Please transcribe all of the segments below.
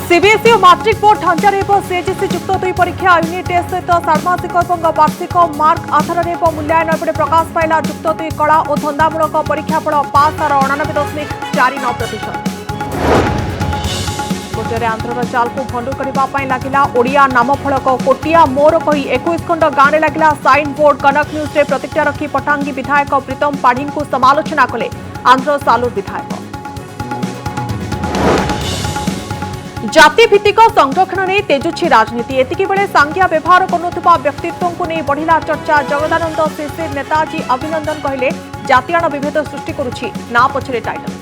CBSE और matric board ढांचा CHSE जुक्त 2 परीक्षा यूनिट टेस्ट सहित षाण्मासिक और वार्षिक मार्क आधार मूल्यांकन एपटे प्रकाश पाइला जुक्त 2 कला और धंदामूलक परीक्षाफल पास हार 89.49%। गोचरे आंध्र चाल को भंडू करने लगिला ओडिया नामफलक कोटिया मोर कही 21 खंड गाँव में लगिला साइन बोर्ड। कनक न्यूज रे प्रतिक्रिया रखी पटांगी विधायक प्रीतम पाढ़ी को समालोचना कले आंध्र सालूर विधायक। जाति भित्तिक संरक्षण नहीं तेजुछि राजनीति। एतिकी बेले सांघिया व्यवहार करुवा व्यक्तित्व को नहीं बढ़िला चर्चा। जगदानंद शिशिर नेताजी अभिनंदन कहले जातियाण विभेद सृष्टि करुछि ना पछरे टाइटल।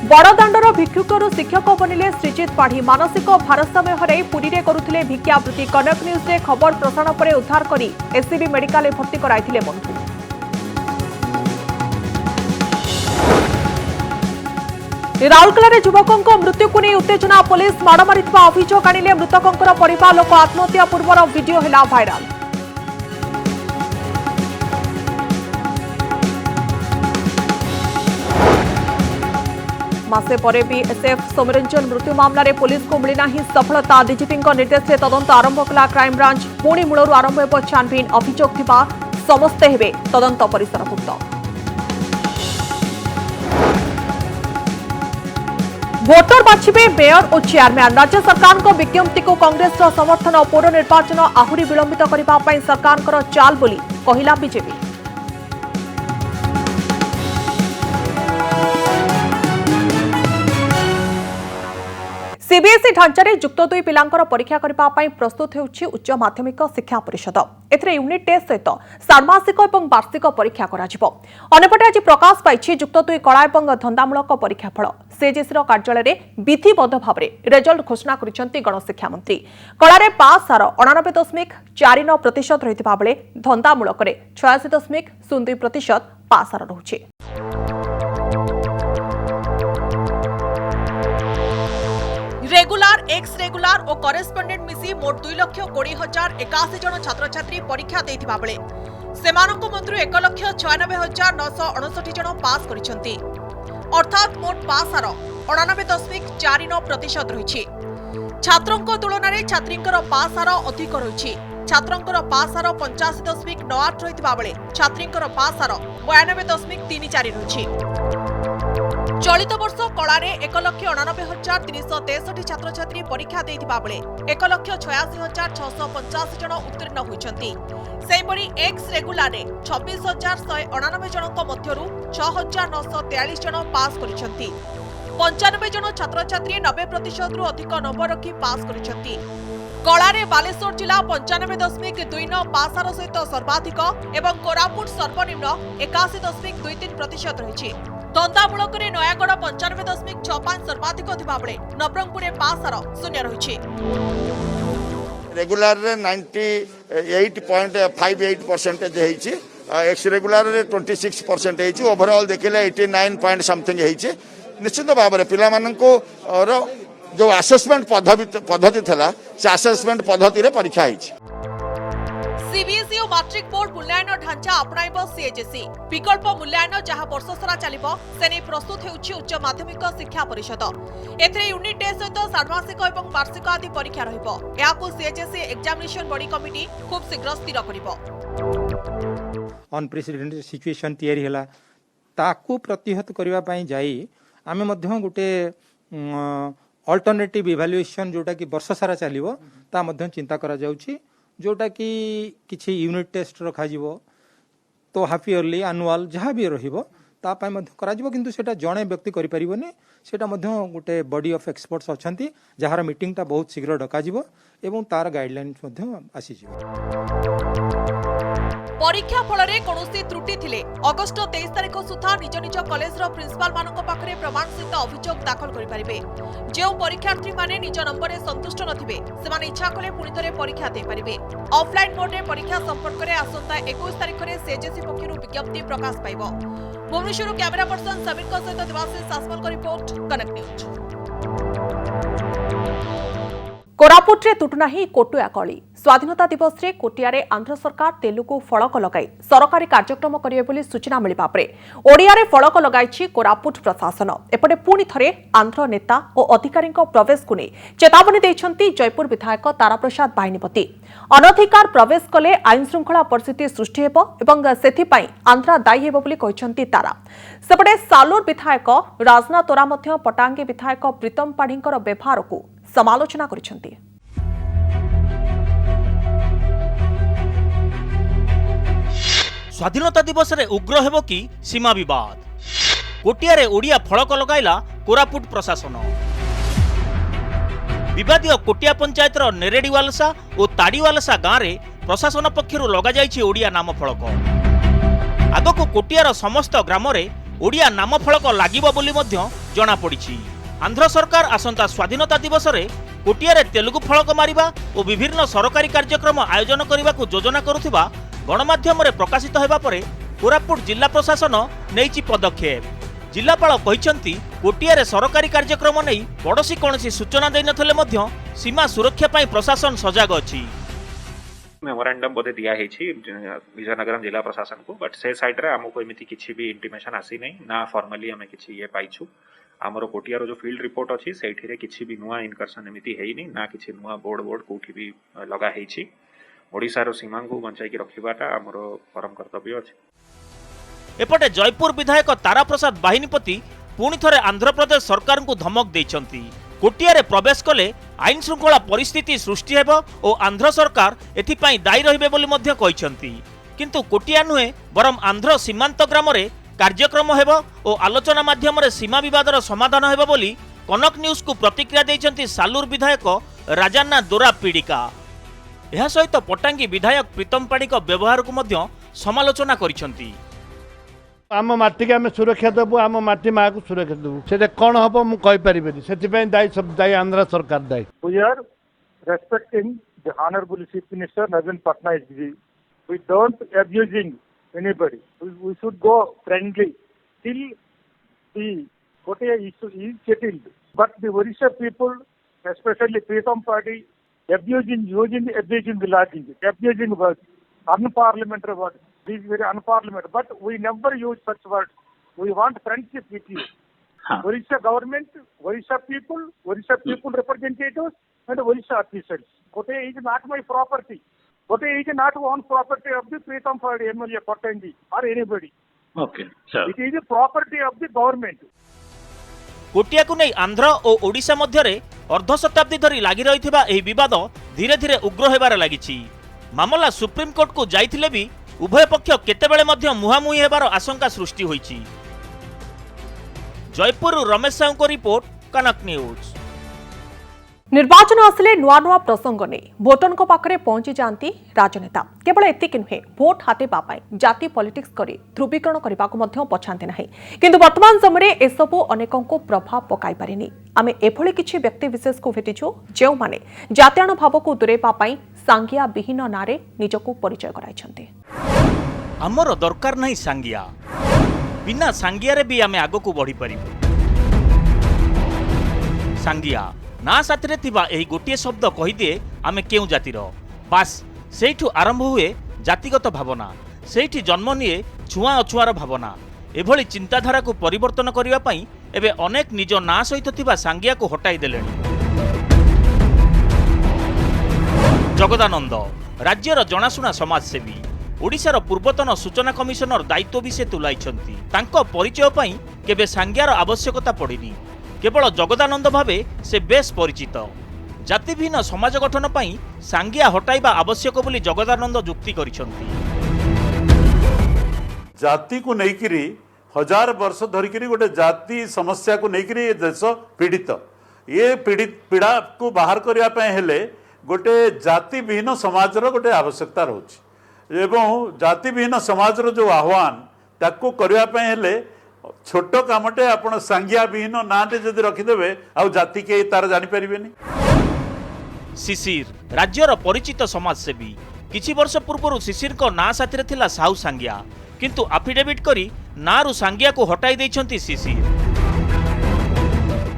बड़दाण्डर भिक्षुकरू शिक्षक बनिले श्रीजित पाढ़ी। मानसिक भारसाम्य हराई पुरी रे करुथिले भिक्षावृत्ति। कनक न्यूज रे खबर प्रसारण पर उद्धार करी एससीबी मेडिकल भर्ती कराइथिले बंधु। राउरकेला युवकों मृत्यु को नहीं उत्तेजना। पुलिस माड़ मारी अभियोग आनिले मृतकों परिवार लोक। आत्महत्या पूर्वर वीडियो है भाइराल। मासे परे बीएसएफ सोमरंजन मृत्यु मामला रे पुलिस को मिलना ही सफलता। डीजीपी निर्देश से तदंत आरंभ कला क्राइम ब्रांच। पुणी मूलर आरंभ हो छानबीन। अभियोग थिबा समस्ते हेबे तदंत परिसरभुक्त। भोटर बाछिबे मेयर और चेयरमैन। राज्य सरकार को विज्ञप्ति को कांग्रेस समर्थन। पौर निर्वाचन आहुरी विलंबित करने सरकार चाल बोली कहिला बीजेपी। सीबीएसई ढांचारे जुक्त 2 पिलांकर परीक्षा करने प्रस्तुत होउछि उच्च माध्यमिक शिक्षा परिषद। एथरे यूनिट टेस्ट सहित षाण्मासिक और वार्षिक परीक्षा कराजिबो। अन्यपटे आज प्रकाश पाइछि जुक्त 2 कला और धंदामूलक परीक्षाफल। सीएचएसई कार्यालय में विधिबद्ध भाव में रिजल्ट घोषणा करिसेंति गणशिक्षा मंत्री। कला पास हार 89.49% रहितबा बेले धंदामूलक 86.02% पास हार रहुछि। रेगुलार एक्स रेगुलार और करेस्पोंडेंट मिसी मोट 2,20,81 जन छात्र छात्री परीक्षा देथिबा बेले सेमानक मध्य 1,96,959 जन पास करिसेंति। अर्थात मोट पास हार 89.49% रहिछि। छात्रों तुलन में छात्रींकर पास हार अधिक रहिछि। छात्रों पास हार 85.98 रहितबा बेले छात्रींकर पास हार 92.34 रहिछि। चलित वर्ष कला 1,89,363 छात्र छात्री परीक्षा देथिबा बेले 1,86,685 जन उत्तीर्ण होइछन्ति। सेहिपरि एक्स रेगुलार 26,199 जनक मध्यरु 6,943 जन पास करिछन्ति। 95 जन छात्र छात्री 90% रु अधिक नंबर रखी पास करिछन्ति। कला बालेश्वर जिला 95.29 पास हार सहित सर्वाधिक एवं कोरापुट सर्वनिम्न 81.23% रहिछि। धंदामूलक नयागढ़ 95.65 सर्वाधिक थिबा बेले नवरंगपुर पास हार 0 रहिछि। रेगुलर 98.58% हेछि। एक्स रेगुलर 26% हेछि। ओवरऑल देखिले 89 पॉइंट समथिंग हेछि। निश्चित भाव में पिला माननको जो असेसमेंट पद्धति थला से असेसमेंट पद्धति रे परीक्षा हेछि। सीबीएसई और मैट्रिक बोर्ड मूल्यांकन ढांचा अपनाइब सीएचएसई। विकल्प मूल्यांकन जहां वर्ष सारा चलिबो सेने प्रस्तुत हेउछि उच्च माध्यमिक शिक्षा परिषद। एथरे यूनिट टेस्ट सहित षाण्मासिक और वार्षिक आदि परीक्षा रहिबो। याकू सीएचएसई एग्जामिनेशन बॉडी कमिटी खूब शीघ्र स्थिर करिबो। अनप्रेसिडेंटेड सिचुएशन तयारी हला ताकू प्रतिहत करबा पई जाई आमे मध्य गोटे अल्टरनेटिव इवैल्यूएशन जोटा कि वर्ष सारा चलिबो ता मध्य चिंता करा जाउछि। जोटा कि किछि यूनिट टेस्ट रखा जिवो तो हाफ इयरली एनुअल जहाँ भी रहिबो ता पय मध्य करा जिवो। किंतु सेटा जणे व्यक्ति करि परिबोनी। सेटा मध्य गोटे बॉडी ऑफ एक्सपर्ट्स अछंती जहार मीटिंग ता बहुत शीघ्र डका जिवो एवं तार गाइडलाइंस मध्य आसी जिवो। परीक्षा फल कौनसी त्रुटि थिले अगस्ट 23 तारिख सुधा निज निज कॉलेज प्रिंसिपाल मानक पाखरे प्रमाण सहित अभियोग दाखल करि परिबे। जो परीक्षार्थी माने निज नंबर संतुष्ट नथिबे सेमाने इच्छा कले पुणी थरे परीक्षा दे परिबे। ऑफलाइन मोड रे परीक्षा संपर्क रे आसंता 21 तारिख रे सीएचएसई पक्षरु विज्ञप्ति प्रकाश पाइबो। भुवनेश्वर कैमरा पर्सन समीर को सहित दिवासी सासमल को रिपोर्ट कनेक्ट न्यूज। कोरापुट्रे तुटुनाही कोटुआ कली स्वाधीनता दिवस रे कोटियारे आंध्र सरकार तेलुगु फलक लगाई सरकारी कार्यक्रम करिवे बोली सूचना मिलिबा परे ओडियारे फलक लगाइछि कोरापुट प्रशासन। एपटे पुणी थरे आंध्र नेता और अधिकारी प्रवेश को नहीं चेतावनी दैछंती जयपुर विधायक ताराप्रसाद बाहिनीपति। अनधिकार प्रवेश कले आईन श्रृंखला परिस्थिति सृष्टि हेबो एवं सेथिपाई आंध्रा दायी हेबो बोली कहिसंती तारा। सेपटे सालूर विधायक राजना तोरा मध्य पटांगी विधायक प्रीतम पाढ़ींकर व्यवहार को समालोचना करिसंती। स्वाधीनता दिवस रे उग्र हेबो कि सीमा विवाद कोटियारे ओडिया फलक लगाइला कोरापुट प्रशासन। विवादीय कोटिया पंचायतर नेरेडीवालसा और ताड़ीवालसा गाँव में प्रशासन पक्षर लगा जाइछि ओडिया नाम फलक। आगको कोटियार समस्त ग्राम रे ओडिया नाम फलक लागिबो बोली मध्य जणा पड़िछि। आंध्र सरकार आसंता स्वाधीनता दिवस रे कोटियारे तेलुगु फलक मारिबा और विभिन्न सरकारी कार्यक्रम आयोजन करने को योजना करुथिबा गणमाध्यम रे प्रकाशित हेबा परे कोरापुट जिला प्रशासन नेइछि पदक्षेप। जिलापाल कहिसंती कोटियारे सरकारी कार्यक्रम नहीं पड़ोशी कौनसी सूचना देई नथले मध्य सीमा सुरक्षा पाई प्रशासन सजग अछि। मेमोरांडम बोधे दिया है विजयनगरम जिला प्रशासन को बट से साइड रे हमको एमिति किछि भी इंटिमेशन आसी नहीं ना फॉर्मली हमें किछि ये पाइछु। आमर कोटियार जो फील्ड रिपोर्ट अच्छी से किसी भी नुआ इनकर्सन एमती है नहीं ना किसी नुआ बोर्ड कौटी भी लगा है। ओडिशार सीमा को बंचाई रखा आमर परम कर्तव्य अच्छे। एपटे जयपुर विधायक ताराप्रसाद बाहिनीपति पुणी थरे आंध्र प्रदेश सरकार को धमक देइछंती। कोटियारे प्रवेश कले आईन श्रृंखला परिस्थिति सृष्टि हेबो और आंध्र सरकार एथिपाई दायी रहिबे बोली मध्य कहिसंती। किंतु कोटिया नुहे बरम आंध्र सीमांत ग्राम रे कार्यक्रम हेबो और आलोचना माध्यम रे सीमा विवादर समाधान हेबो बोली कनक न्यूज को प्रतिक्रिया देइछंती सालूर विधायक राजान्ना दोरा पीड़िका। यह सहित पटांगी विधायक प्रीतम पाढ़ीक व्यवहार को मध्य समालोचना करिसंती। आम माटी के आम सुरक्षा देवु आम माटी माँ को सुरक्षा देवु से कौन हम मुझे कहीपरि से दायी सब दायी आंध्र सरकार दायी। We are respecting the Honorable Chief Minister Navin Patnaik ji. We don't abusing anybody. We should go friendly till the Kotia issue is settled. But the Odisha people, especially Pritam Party, abusing the language, abusing words, unparliamentary words. This is very unparliamentary. But we never use such words. We want friendship with you. Odisha government, Odisha people representatives, and Odisha officials. Kotia is not my property. Kotia is not one property of the Pritam Party MLA Patanji or anybody. Okay, sir. It is a property of the government. कोटिया को नहीं आंध्र और ओडिशा मध्य अर्ध शताब्दी धरी लगी रही विवाद धीरे धीरे उग्र होबार लगी। मामला सुप्रीम कोर्ट को जाइथिले भी उभय पक्ष केतेबेले मध्य मुहामुही हेबार आशंका सृष्टि होईछि। जयपुर रमेश साहू को रिपोर्ट, कनक न्यूज। निर्वाचन आसिले नुआ नुआ प्रसंग ने भोटरन पाखरे पहुंची जाती राजनेता। केवल एतिक नुहे भोट हातेबा पई जाति पॉलिटिक्स करी ध्रुवीकरण करने को पछाते ना किंतु वर्तमान समय एसबू अनेकों को प्रभाव पकाई पारिनी। आमे एभली किछि व्यक्ति विशेष को भेटिछु जेउ माने जातीय भाव को दूरेबा पई सांगिया विहीन नारे निजको परिचय कराइछन्ते। हमर दरकार नहीं सांगिया, बिना सांगिया रे भी आमे आगो को बढ़ी परिबो। सांगिया ना साथरे थिबा एही गोटिए शब्द कही दिए आमे केउ जातिर। बास सेठु आरंभ हुए जातिगत भावना, सेठी जन्म निये छुआ अछुआर भावना। एभली चिंताधारा को परिवर्तन करिवा पई एबे अनेक निज ना सहित थिबा सांगिया को हटाई देलेनी। जगदानंद राज्यर जनाशुना समाजसेवी, ओडिशार पूर्वतन सूचना कमिशनर दायित्व भी से तुलाइछंती। तांको परिचय पई केबे सांगियार आवश्यकता पड़िनी। केवल जगदानंद भावे से बेस परिचित। जातिभिन्न समाज गठन पई सांगिया हटाइबा आवश्यक बोली जगदानंद जुक्ति करिसंती। जाति को लेकिरी 1000 वर्ष धरिकी गोटे जाति समस्या को लेकिरी ये देश पीड़ित। ये पीड़ा को बाहर करने हेले गोटे जाति विहीन समाजर गोटे आवश्यकता रोचे एवं जाति विहीन समाजर जो आह्वान ताको करने हेले छोट कामटे आपण सांगिया विहीन नाटे जदि रखिदेवे आ जाति के तार जानि परिबेनी। शिशिर राज्यर परिचित समाजसेवी। किछि वर्ष पूर्व शिशिर को ना साथी थिला साहू सांगिया, किंतु एफिडेविट करी नारु सांगिया को हटाई दैछंती शिशिर।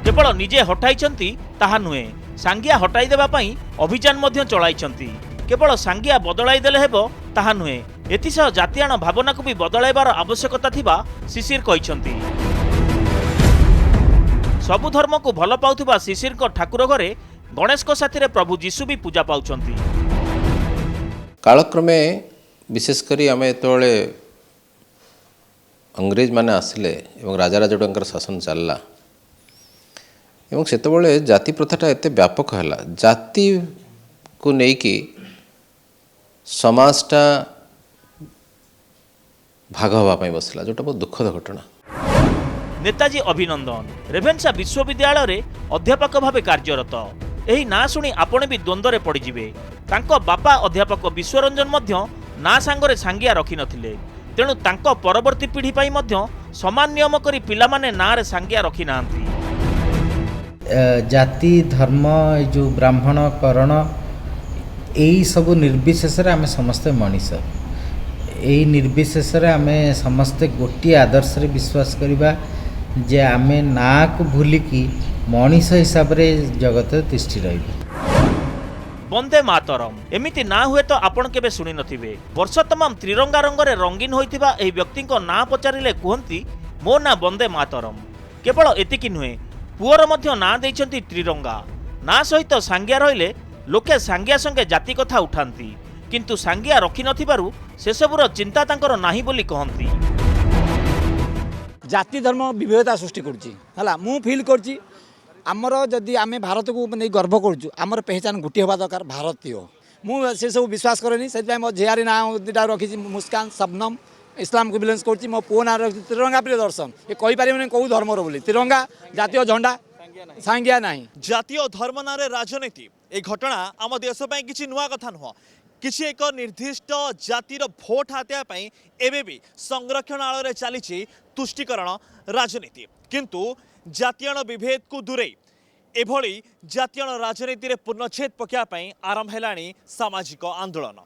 केवल निजे हटाइछंती ताहा नुहे, सांगिया हटाई देबा पई अभियान मध्य चलाइछंती। केवल सांगिया बदलाई देले हेबो ताहा नुहे, एथिसह जातीयाण भावना को भी बदलाइबार आवश्यकता थिबा शिशिर कहिछंती। सबु धर्म को भल पाउथिबा शिशिर को ठाकुर घरे गणेश को साथी प्रभु जीशु भी पूजा पाउछंती। कालक्रमे विशेषकर आम जो अंग्रेज माने आसिले एवं राजा राजोड़कर शासन चलला एवं सेतबले जाति प्रथाटा एते व्यापक है, जाति को लेकिन समाजटा भाग हाँवाई बसला, जोटा बहुत दुखद घटना। नेताजी अभिनंदन रेभेन्सा विश्वविद्यालय रे अध्यापक भावे कार्यरत। एही ना शुणी आपण भी द्वंद्व पड़िजिबे। तांको बापा अध्यापक विश्वरंजन मध्य ना सांगरे सांगिया रखि नथिले, तेणु तांको परवर्ती पीढ़ी पाई मध्य समान नियम करी पिला माने ना रे सांगिया रखि नांती। जाति धर्म जो ब्राह्मण करण यही सब निर्विशेष आम समस्ते मनीष, यही निर्विशेष आम समस्ते गोटे आदर्श रे विश्वास करवा जे आमे ना को भूलिकी मनीष हिसाब रे जगत तिष्ठि रहिबा। वंदे मातरम एमिति ना हुए तो आपण केबे सुनि नथिबे। वर्ष तमाम त्रिरंगा रंगरे रंगीन होइथिबा एही व्यक्ति को ना पचारिले कहंती मो ना वंदे मातरम। केवल एतिकी नुहे, पुअर मध्य ना दैछंती त्रिरंगा। ना सहित सांगिया रहिले लोके सांगिया संगे जाति कथा उठांती, किंतु सांगिया रखि नथिबारु से सबुर चिंता तांकर नाही बोली कहंती। जाति धर्म विविधता सृष्टि करुच्ची है, मु फिल करुच्ची आमर जदि आम भारत को नहीं गर्व करुचु, आमर पहचान गोटे हवा दरकार भारतीय। मुझे सब विश्वास करेनि, से मो झियारी ना दुटा रखी मुस्कान शबनम इस्लाम को बिलोंग करुच्ची। मो पु ना रखी तिरंगा प्रिय दर्शन। ये कहीपर कौ धर्मर बोली तिरंगा जातीय झंडा सांगिया नहीं। जातीय धर्म नारे राजनीति ए घटना आम देश किसी नुआ कथा नुह। किसी एक निर्दिष्ट जातिर भोट हातिया एबे भी संरक्षणालय चली तुष्टिकरण राजनीति, किंतु जातीयण विभेद को दूरे एभली जातीयण राजनीति रे पूर्णछेद पकाइवाई आरंभ है सामाजिक आंदोलन।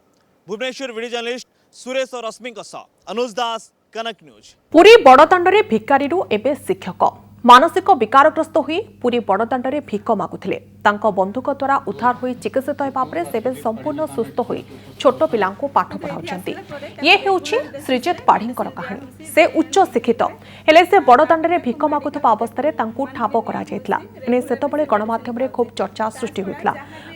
भुवनेश्वर वीडियो जर्नलिस्ट सुरेश और रश्मि अनुज दास, कनक न्यूज। पुरी बड़दाण्डरे भिकारीरू एबे शिक्षक मानसिक विकारग्रस्त हुई पुरी बड़दाण्डरे भिक मागुथिले। तांको बंधुक द्वारा उद्धार हुई चिकित्सित हेबा परे सेबे संपूर्ण सुस्थ हुई छोट पिलांको पाठ पढ़ाउछंती। ये हेउछि श्रीजित पाढ़ींकर कहानी। से उच्च शिक्षित हेले से बड़दाण्डरे भिक मागुथबा अवस्था तांको ठाब करा जायतला। एने सेतबळे गणमाध्यम रे खूब चर्चा सृष्टि होइतला।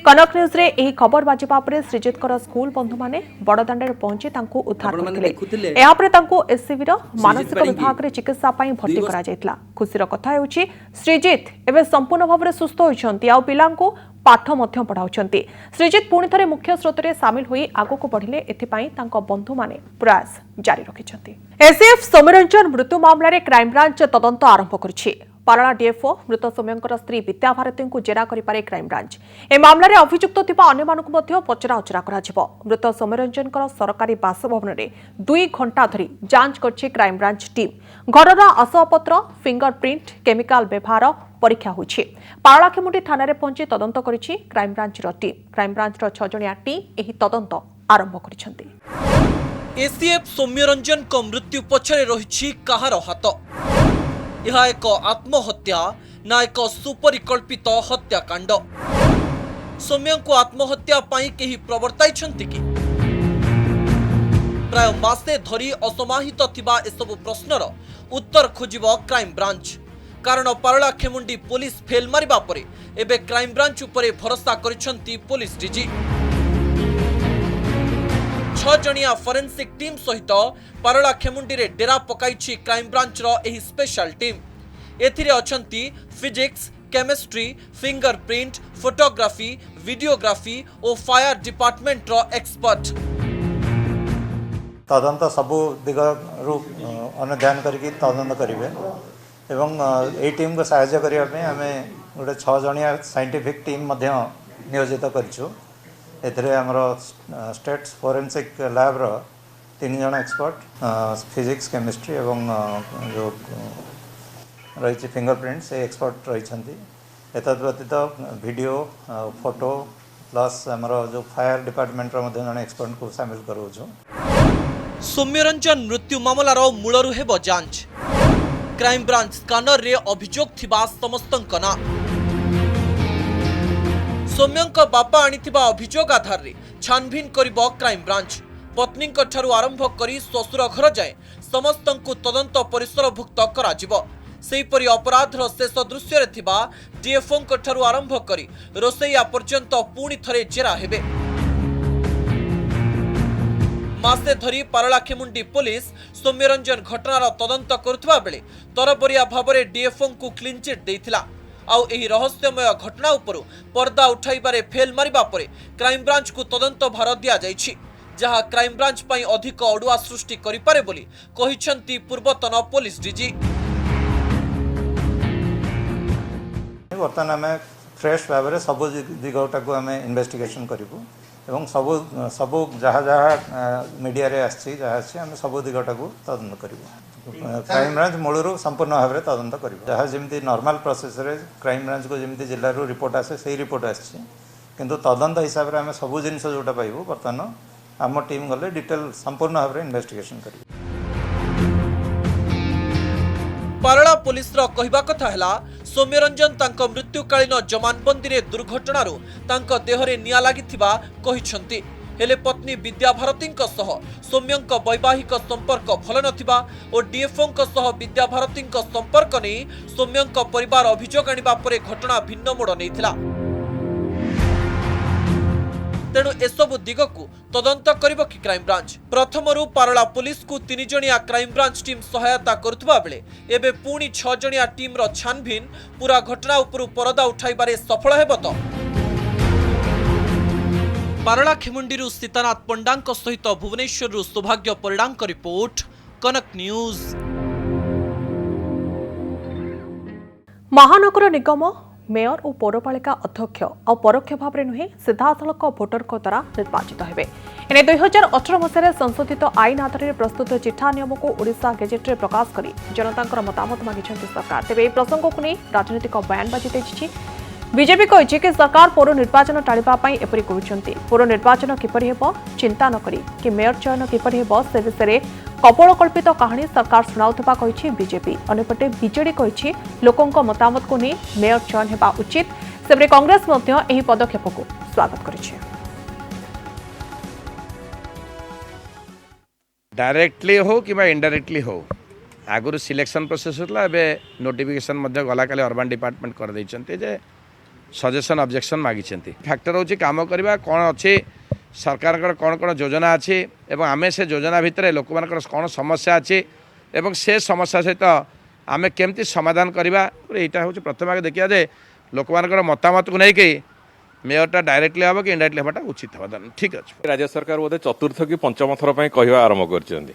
कनक न्यूज रे एही खबर बाजिबा परे श्रीजितकर स्कूल बंधु माने बड़दाण्डरे पहुंची तांको उद्धार करथिले। एहा परे तांको एससीबी रो मानसिक विभाग रे चिकित्सा पई भर्ती करा जायतला। खुशीर कथा हेउछि श्रीजित एबे संपूर्ण भाव सुस्थ होइछंती आ पिलांको पाठ मध्य पढ़ाउछंती। श्रीजित पुणी थरे मुख्य स्रोत रे शामिल होई आगो बढ़िले एथिपाई तांको बंधु माने प्रयास जारी रखिछंती। एसीएफ सौम्यरंजन मृत्यु मामला रे क्राइम ब्रांच तदंत आरंभ करछि। पाराला डीएफओ मृत सौम्यंकर स्त्री विद्या भारती को जेरा करिपारे क्राइम ब्रांच। ए मामला रे अभियुक्त थिबा अन्य मानकु मध्य पचरा उचरा कराजिबो। मृत सौम्यरंजनकर सरकारी बासभवन रे 2 घंटा धरी जांच करछि क्राइम ब्रांच टीम। घरर आसपत्र फिंगरप्रिंट केमिकल व्यवहार परीक्षा होछि। पारालाखेमुंडी थाना रे पहुंची तदंत करिछि क्राइम ब्रांच रो टीम। क्राइम ब्रांच रो 6 जणिया टीम एही तदंत आरंभ करिसंती। एसीएफ सौम्यरंजन को मृत्यु पछरे रहिछि कहार हाथ? यह एक आत्महत्या ना एक सुपरिकल्पित हत्याकांड? सौम्य को आत्महत्या पाई केही प्रवर्ताइछंती कि? प्राय मासे धरी असमाहित थिबा एसबु प्रश्नर उत्तर खोजिबो क्राइम ब्रांच। कारण पारलाखेमुंडी पुलिस फेल मारिबा परे एबे क्राइम ब्रांच उपरे भरोसा करिसंती पुलिस डीजी। 6 जणिया फोरेंसिक टीम सहित पारलाखेमुंडी रे डेरा पकाइछि क्राइम ब्रांच रो एही स्पेशल टीम। एथिरे अछंती physics, chemistry, fingerprint, photography, videography और फायर डिपार्टमेंट रो एक्सपर्ट। तदंत सबु दिग रु अनुध्यान करके तदंत करिवे एवं ए टीम को सहायता करिया पे हमें गोटे 6 जणिया साइंटिफिक टीम मध्य नियोजित करछु। एथिरे हमरो स्टेट फोरेंसिक लैब रो 3 जण एक्सपर्ट फिजिक्स, केमिस्ट्री एवं जो रही फिंगरप्रिंट से एक्सपर्ट रही। एतद व्यतीत वीडियो, फोटो प्लस हमरो जो फायर डिपार्टमेंट रो मध्य जण एक्सपर्ट को शामिल करूछु। सौम्यरंजन मृत्यु मामलार मूलरू हेब जांच। क्राइम ब्रांच स्कानर रे अभियोग थिबा समस्तंक ना सौम्यंक बापा आनिथिबा अभियोग आधार रे छानभिन करिबो क्राइम ब्रांच। पत्नी ठारू आरंभ करी ससुर घर जाए समस्तंकु तदंत परिसरभुक्त कराजिबो। सेहीपरि अपराधर शेष दृश्य थिबा डीएफओ ठारू आरंभ करी रोसैया पर्यंत पुणी थरे जेरा हेबे। मासे धरी पारलाखेमुंडी पुलिस सौम्यरंजन घटनार तदंत करुवा बेले तरबरिया भावरे डीएफओ को क्लीन चिट देइथिला। आउ एही रहस्यमय घटना उपरु पर्दा उठाइबारे फेल मारिबा परे क्राइम ब्रांच को तदंत भार दिया जाइछि, जहा क्राइम ब्रांच पई अधिक अडुआ सृष्टि करि पारे बोली कहिसंती पूर्वतन पुलिस डीजी। बर्तमान आम फ्रेश भाव में सब दिगटा को आम इन्वेस्टिगेशन करूँ एवं सबू सबू जहाँ जहाँ मीडिया रे आसी सब दिगटा को तदंत करूँ। क्राइम ब्रांच मूलर संपूर्ण भाव में तदंत कर जहाँ जमी नॉर्मल प्रोसेस रे क्राइम ब्रांच को जमी जिले रिपोर्ट आसे से रिपोर्ट आसी किंतु तदंत हिसाब से आम सब जिन जोटा पाइबू बर्तमान आम टीम गले डिटेल संपूर्ण भाव में इन्वेस्टिगेशन करूँ। पारला पुलिस कहवा कथा है सौम्यरंजन तांको मृत्युकालीन जमानबंदी रे दुर्घटनारू तांको देहरे निया लागिथिबा कहिसंती। हेले पत्नी विद्याभारतींक सह सौम्यंक वैवाहिक संपर्क भल नथिबा और डीएफओंक सह विद्याभारतींक संपर्क नै सौम्यंक परिवार अभियोग आनिबा परे घटना भिन्न मोड़ नैथिला। तेणु एसबु दिगकू तदंत करिबो कि क्राइम ब्रांच। प्रथमरू पारला पुलिस को 3 जणिया क्राइम ब्रांच टीम सहायता करुवा बेले एबे पुणी 6 जणिया टीम रो छानभिन पूरा घटना उपरु परदा उठाइबारे सफल हेबो तो। पारला खेमुंडीरू सीतानाथ पंडांक सहित भुवनेश्वररू सौभाग्य परिडांक रिपोर्ट, कनक न्यूज। महानगर निगम मेयर और पौरपालिका अध्यक्ष और परोक्ष भाव में नुहे सीधासलख भोटर द्वारा निर्वाचित हेबे। एने 2018 मसीह संशोधित आईन आधार में प्रस्तुत चिठा नियम को ओडिशा गेजेट्रे प्रकाश करी जनता मतामत मांगी सरकार। तेज यह प्रसंग को नहीं राजनीतिक बयानबाजी देछि। बीजेपी कही कि सरकार पौर निर्वाचन टाळिबापई एपरि करुछन्ति। पौर निर्वाचन किपरि हेबो चिंता न करी कि मेयर चयन किपरि हेबो से विषय में कपोलकल्पित कहानी सरकार शुणाउथबा कहिछि बीजेपी। अन्यपटे बीजेडी कहिछि लोकंक मतामत को नहीं मेयर चयन हेबा उचित। सेबरे कांग्रेस मध्य एही पदक्षेप को स्वागत करिछि। डायरेक्टली हो कि इनडायरेक्टली हो आगुरी सिलेक्शन प्रोसेस होता है नोटिफिकेशन गला काले अर्बन डिपार्टमेंट कर देइछन्ते जे सजेशन ऑब्जेक्शन मागी फैक्टर हूँ कम करवा कौन अच्छे सरकार कौन कौन योजना अच्छी एवं आम से योजना भितर लोक मान कौन समस्या अच्छी एवं से समस्या सहित आम केमती समाधान करवा यहाँ हूँ प्रथम आगे देखिए जे लोक मान मतामत को लेकिन मेयरटा डायरेक्टली हम कि इनडायरेक्टली हमारा उचित हम ठीक अच्छे। राज्य सरकार बोधे चतुर्थ कि पंचम थर कह आरंभ कर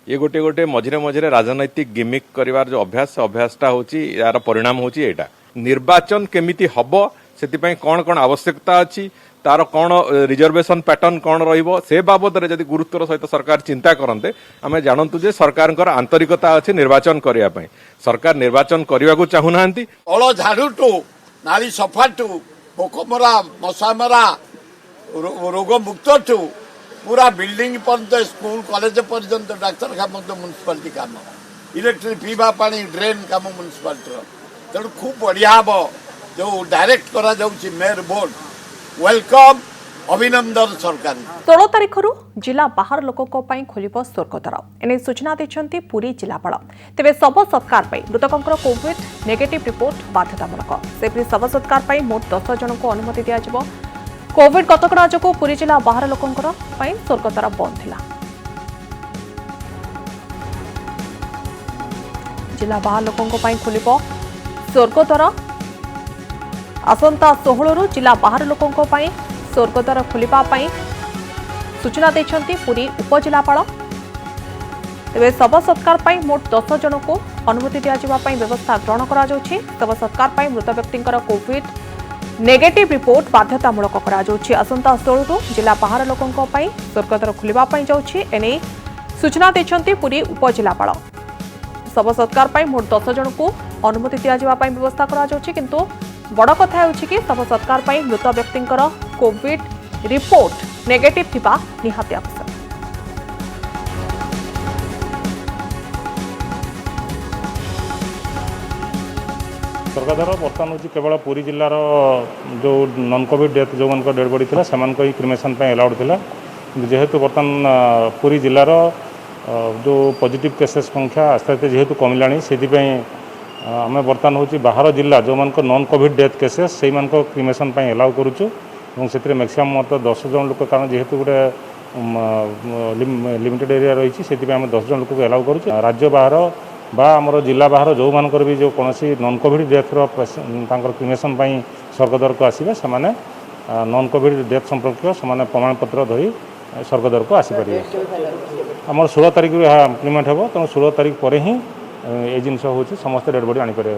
ये गोटे गोटे मझे मझे राजनैतिक गिमिक कर जो अभ्यासटा हूँ यार परिणाम हूँ यहाँ निर्वाचन केमिति हब से कौन कौन आवश्यकता अच्छी तार कौन रिजर्वेशन पैटर्न कौन रहिबो से बाबद रे यदि गुरुत्वर सहित सरकार चिंता करते आम जानतु जे सरकार आंतरिकता अच्छी निर्वाचन करने सरकार निर्वाचन करने को चाहूना अल झाड़ू नाली सफाटू पोकमरा मशामरा रोग मुक्त ठू पूरा बिल्डिंग पर्यंत स्कूल कॉलेज पर्यंत डाक्तर काम म्यूनिसिपालिटी काम इलेक्ट्रिक पीवा पानी ड्रेन काम म्यूनिसिपालिटी तेणु खूब बढ़िया हम जो डायरेक्ट करा जाउछि मेयर बोर्ड वेलकम अभिनंदन सरकार। 16 तारिख जिला बाहर लोकों खोल स्वर्गद्वार एने सूचना देछंती पुरी जिलापाल। तेबे शव सत्कार मृतकों कोविड नेगेटिव रिपोर्ट बाध्यतामूलक। सेपरी शव सत्कार मोट 10 जन को अनुमति दिया। कोविड कटकड़ा जो पुरी जिला बाहर लोकों स्वर्गद्वार बंद थिला। जिला बाहर लोकों खोल स्वर्गद्वार आसंता 16 जिला बाहर लोकों स्वर्गद्वार खोलने सूचना देछंती पुरी उपजिलापाल। तेज शव सत्कार मोट 10 जन को अनुमति दिया व्यवस्था ग्रहण करा जाउछि। शव सत्कार मृत व्यक्ति कोविड नेगेटिव रिपोर्ट बाध्यतामूलक करा जाउछि। आसंता 16 जिला बाहर लोकों स्वर्गद्वार खोलने जाउछि एने सूचना देछंती पुरी उपजिलापाल। शव सत्कार मोट 10 जन को अनुमति दिया व्यवस्था करा जाउछि किंतु बड़ कथा होछि कि शव सत्कार मृत व्यक्ति कोविड रिपोर्ट नेगेटिव थिबा निहाती आवश्यक। सरकार बर्तमान हूँ केवल पुरी जिलार जो नॉन कोविड डेथ जो मान डेड बॉडी था से क्रिमेसन एलाउड था जेहेतु बर्तमान पुरी जिलार जो पॉजिटिव केसेस संख्या आस्ते आस्ते जेहेतु कमिला से आम बर्तमान हूँ बाहर जिला जो मान नॉन कोविड डेथ केसेस से क्रिमेसन एलाउ करुचु से मैक्सिमम मत 10 जन लोक कारण जेहेतु गोटे लिमिटेड एरिया रही से 10 जन लोक एलाउ करुचु राज्य बाहर बा आमर जिला बाहर जो मानकर भी जो कौन नॉन कोविड डेथर क्रिमेसन स्वर्गद्वार को आसवे से नॉन कोविड डेथ संपर्क से प्रमाणपत्र धरी स्वर्गद्वार को आसीपर आमर 16 तारीख इम्प्लीमेंट हे तेणु 16 तारीख पर ही ये जिन हूँ समस्त डेड बॉडी आनीपर।